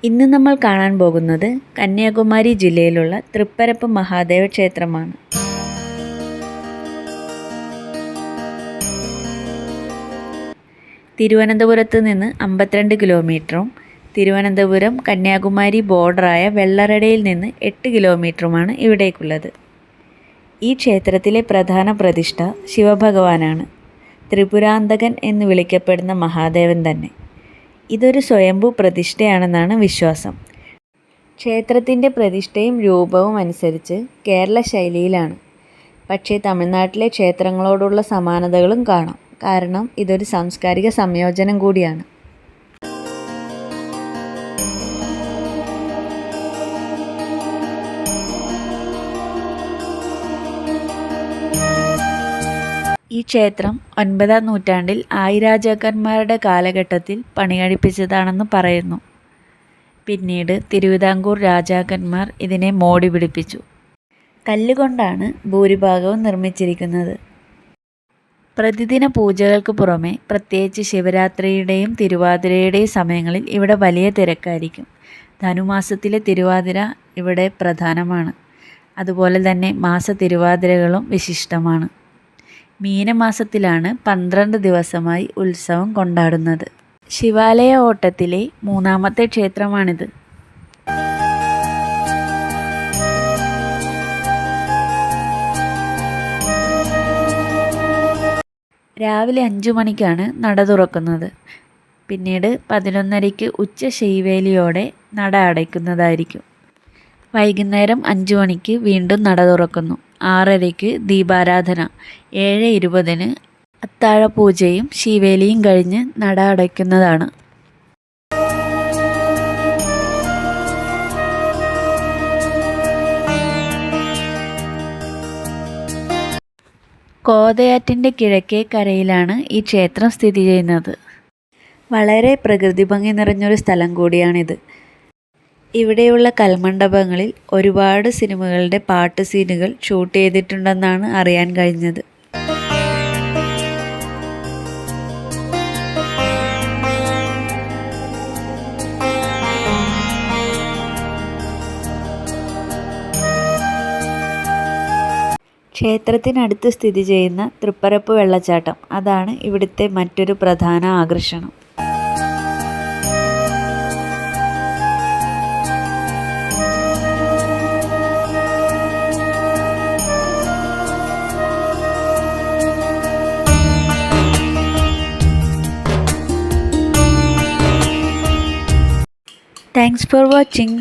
ഇന്ന് നമ്മൾ കാണാൻ പോകുന്നത് കന്യാകുമാരി ജില്ലയിലുള്ള തൃപ്പരപ്പ് മഹാദേവ ക്ഷേത്രമാണ്. തിരുവനന്തപുരത്ത് നിന്ന് 52 കിലോമീറ്ററും തിരുവനന്തപുരം കന്യാകുമാരി ബോർഡറായ വെള്ളറടയിൽ നിന്ന് 8 കിലോമീറ്ററുമാണ് ഇവിടേക്കുള്ളത്. ഈ ക്ഷേത്രത്തിലെ പ്രധാന പ്രതിഷ്ഠ ശിവഭഗവാനാണ്. ത്രിപുരാന്തകൻ എന്ന് വിളിക്കപ്പെടുന്ന മഹാദേവൻ തന്നെ. ഇതൊരു സ്വയംഭൂ പ്രതിഷ്ഠയാണെന്നാണ് വിശ്വാസം. ക്ഷേത്രത്തിൻ്റെ പ്രതിഷ്ഠയും രൂപവും അനുസരിച്ച് കേരള ശൈലിയിലാണ്. പക്ഷേ തമിഴ്നാട്ടിലെ ക്ഷേത്രങ്ങളോടുള്ള സമാനതകളും കാണാം. കാരണം ഇതൊരു സാംസ്കാരിക സംയോജനം കൂടിയാണ്. ഈ ക്ഷേത്രം 9-ാം നൂറ്റാണ്ടിൽ ആയിരാജാക്കന്മാരുടെ കാലഘട്ടത്തിൽ പണികഴിപ്പിച്ചതാണെന്ന് പറയുന്നു. പിന്നീട് തിരുവിതാംകൂർ രാജാക്കന്മാർ ഇതിനെ മോടി പിടിപ്പിച്ചു. കല്ലുകൊണ്ടാണ് ഭൂരിഭാഗവും നിർമ്മിച്ചിരിക്കുന്നത്. പ്രതിദിന പൂജകൾക്ക് പുറമെ പ്രത്യേകിച്ച് ശിവരാത്രിയുടെയും തിരുവാതിരയുടെയും സമയങ്ങളിൽ ഇവിടെ വലിയ തിരക്കായിരിക്കും. ധനുമാസത്തിലെ തിരുവാതിര ഇവിടെ പ്രധാനമാണ്. അതുപോലെ തന്നെ മാസ തിരുവാതിരകളും വിശിഷ്ടമാണ്. മീനമാസത്തിലാണ് 12 ദിവസമായി ഉത്സവം കൊണ്ടാടുന്നത്. ശിവാലയ ഓട്ടത്തിലെ 3ാമത്തെ ക്ഷേത്രമാണിത്. രാവിലെ 5 മണിക്കാണ് നട തുറക്കുന്നത്. പിന്നീട് 11:30 ഉച്ച ശൈവേലിയോടെ നട അടയ്ക്കുന്നതായിരിക്കും. വൈകുന്നേരം 5 മണിക്ക് വീണ്ടും നട തുറക്കുന്നു. 6:30 ദീപാരാധന, 7:20 അത്താഴപൂജയും ശീവേലിയും കഴിഞ്ഞ് നട അടയ്ക്കുന്നതാണ്. കോതയാറ്റിൻ്റെ കിഴക്കേ കരയിലാണ് ഈ ക്ഷേത്രം സ്ഥിതി ചെയ്യുന്നത്. വളരെ പ്രകൃതി ഭംഗി നിറഞ്ഞൊരു സ്ഥലം കൂടിയാണിത്. ഇവിടെയുള്ള കൽമണ്ഡപങ്ങളിൽ ഒരുപാട് സിനിമകളുടെ പാട്ട് സീനുകൾ ഷൂട്ട് ചെയ്തിട്ടുണ്ടെന്നാണ് അറിയാൻ കഴിഞ്ഞത്. ക്ഷേത്രത്തിനടുത്ത് സ്ഥിതി ചെയ്യുന്ന തൃപ്പരപ്പ് വെള്ളച്ചാട്ടം, അതാണ് ഇവിടുത്തെ മറ്റൊരു പ്രധാന ആകർഷണം. Thanks for watching.